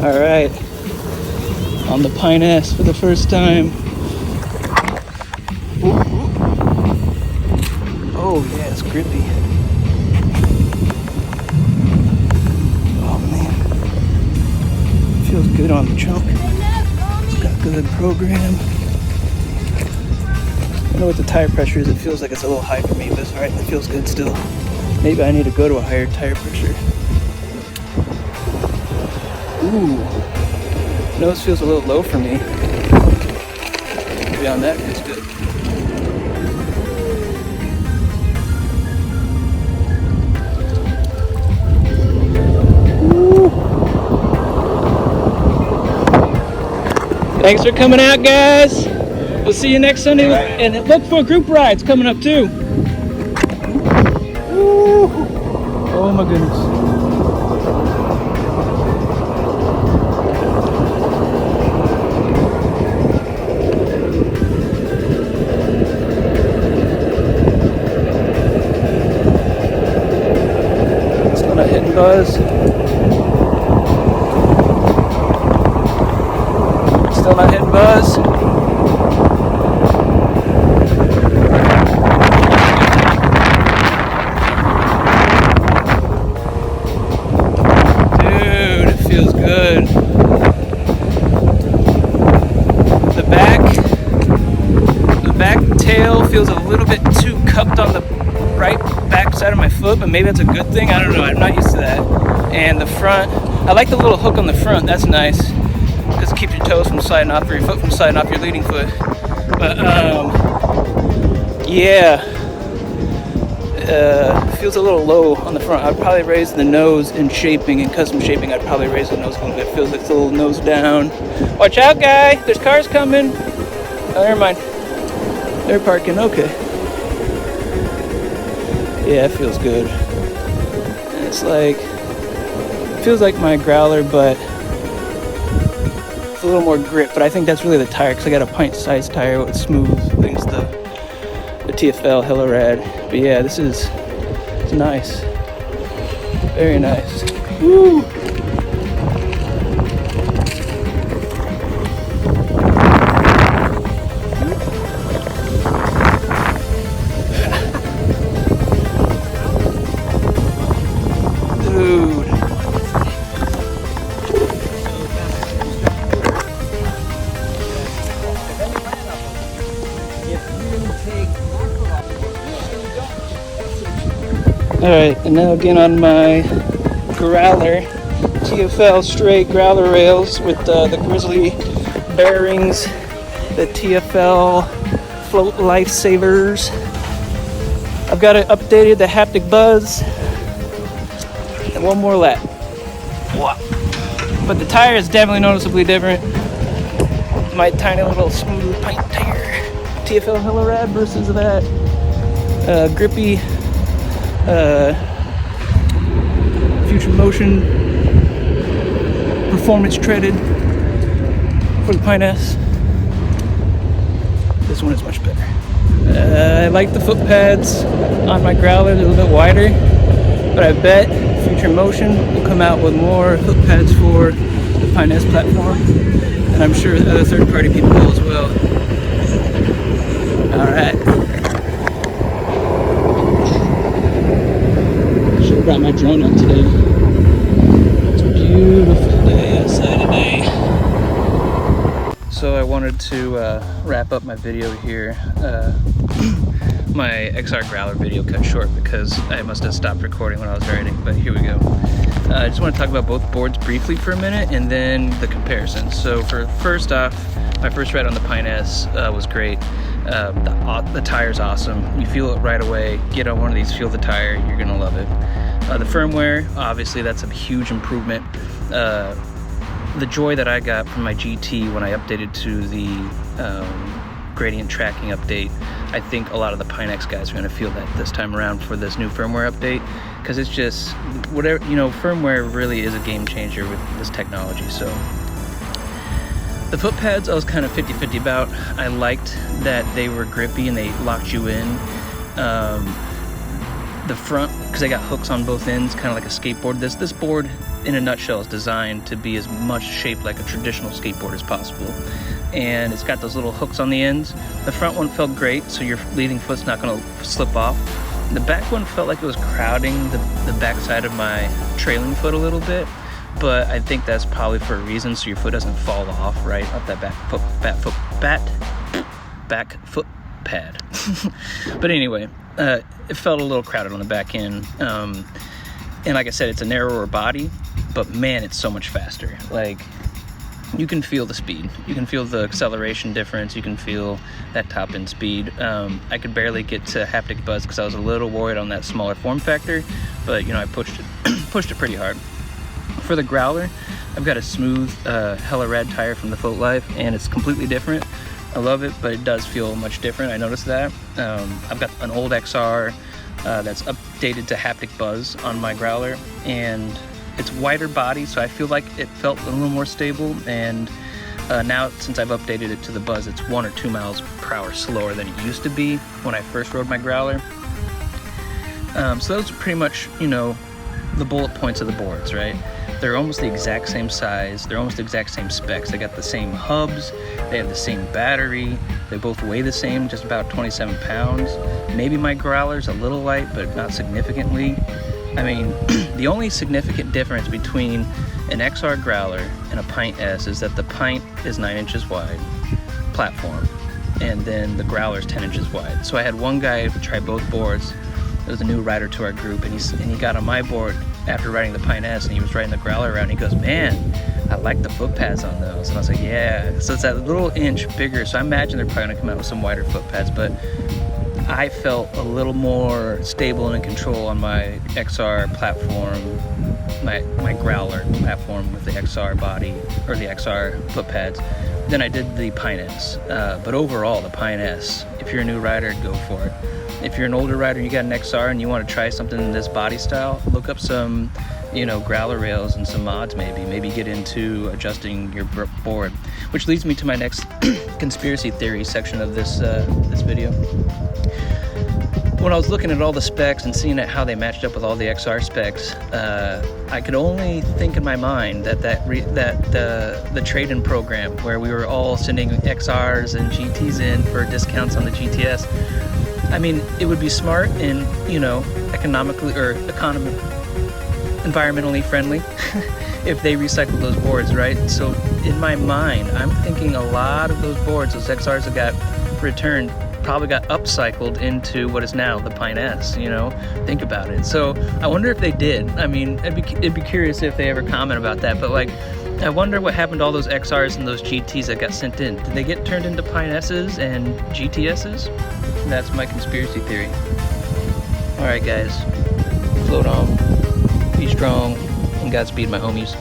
All right, on the Pint S for the first time. Oh yeah, it's grippy. Oh man, feels good on the trunk. It's got good program. I don't know what the tire pressure is. It feels like it's a little high for me, but it's alright. It feels good still. Maybe I need to go to a higher tire pressure. Ooh, nose feels a little low for me. Beyond that, feels good. Ooh. Thanks for coming out, guys. We'll see you next Sunday, and look for group rides coming up too. Ooh. Oh my goodness. Still not hitting buzz. Still not hitting buzz. Feels a little bit too cupped on the right back side of my foot, but maybe that's a good thing. I don't know. I'm not used to that. And the front, I like the little hook on the front. That's nice because it keeps your toes from sliding off, or your foot from sliding off your leading foot. But yeah, feels a little low on the front. I'd probably raise the nose in shaping, in custom shaping. I'd probably raise the nose a little bit. Feels like it's a little nose down. Watch out, guy! There's cars coming. Oh, never mind. They're parking, okay. Yeah, it feels good. And it's like, it feels like my Growler, but it's a little more grip. But I think that's really the tire, because I got a pint-sized tire with smooth things, the TFL, hella rad. But yeah, this is, it's nice. Very nice. Woo! Alright, and now again on my Growler, TFL straight Growler rails with the Grizzly bearings, the TFL float lifesavers. I've got it updated, the haptic buzz, and one more lap. Wow. But the tire is definitely noticeably different. My tiny little smooth pint tire, TFL hella rad versus that grippy Future Motion performance treaded for the Pint S. This one is much better. I like the foot pads on my Growler, they're a little bit wider, but I bet Future Motion will come out with more foot pads for the Pint S platform, and I'm sure other third-party people will as well. Alright. Should have brought my drone up today. It's a beautiful day outside today. So I wanted to wrap up my video here. My XR Growler video cut short because I must have stopped recording when I was riding, but here we go. I just want to talk about both boards briefly for a minute and then the comparison. So first off, my first ride on the Pint S was great. The tire's awesome. You feel it right away. Get on one of these, feel the tire, you're gonna love it. The firmware, obviously that's a huge improvement. The joy that I got from my GT when I updated to the gradient tracking update, I think a lot of the Pint X guys are going to feel that this time around for this new firmware update, because it's just whatever, you know, firmware really is a game changer with this technology. So the foot pads I was kind of 50-50 about. I liked that they were grippy and they locked you in. The front, because I got hooks on both ends, kind of like a skateboard. This board, in a nutshell, is designed to be as much shaped like a traditional skateboard as possible. And it's got those little hooks on the ends. The front one felt great, so your leading foot's not going to slip off. The back one felt like it was crowding the backside of my trailing foot a little bit, but I think that's probably for a reason, so your foot doesn't fall off right off that back foot pad. But anyway, it felt a little crowded on the back end. And like I said, it's a narrower body, but man, it's so much faster. Like, you can feel the speed. You can feel the acceleration difference. You can feel that top end speed. I could barely get to haptic buzz because I was a little worried on that smaller form factor, but you know, I pushed it pretty hard. For the Growler, I've got a smooth hella rad tire from the Float Life, and it's completely different. I love it, but it does feel much different. I noticed that. I've got an old XR that's updated to haptic buzz on my Growler, and it's wider body, so I feel like it felt a little more stable. And now, since I've updated it to the buzz, it's 1 or 2 miles per hour slower than it used to be when I first rode my Growler. So those are pretty much, you know, the bullet points of the boards, right? They're almost the exact same size. They're almost the exact same specs. They got the same hubs. They have the same battery. They both weigh the same, just about 27 pounds. Maybe my Growler's a little light, but not significantly. I mean, the only significant difference between an XR Growler and a Pint S is that the Pint is 9 inches wide, platform, and then the Growler is 10 inches wide. So I had one guy try both boards. It was a new rider to our group, and he got on my board after riding the Pint S, and he was riding the Growler around, and he goes, "Man, I like the foot pads on those." And I was like, "Yeah." So it's that little inch bigger, so I imagine they're probably gonna come out with some wider foot pads, but I felt a little more stable and in control on my XR platform, my Growler platform with the XR body, or the XR foot pads, than I did the Pint S. But overall, the Pint S, if you're a new rider, go for it. If you're an older rider and you got an XR and you want to try something in this body style, look up some, you know, Growler rails and some mods maybe get into adjusting your board. Which leads me to my next conspiracy theory section of this video. When I was looking at all the specs and seeing how they matched up with all the XR specs, I could only think in my mind that the trade-in program where we were all sending XRs and GTs in for discounts on the GTS, I mean, it would be smart and, you know, environmentally friendly if they recycled those boards, right? So in my mind, I'm thinking a lot of those boards, those XRs that got returned, probably got upcycled into what is now the Pint S, you know? Think about it. So I wonder if they did. I mean, it'd be curious if they ever comment about that, but like, I wonder what happened to all those XRs and those GTs that got sent in. Did they get turned into Pint S's and GTS's? That's my conspiracy theory. Alright guys, float on, be strong, and Godspeed my homies.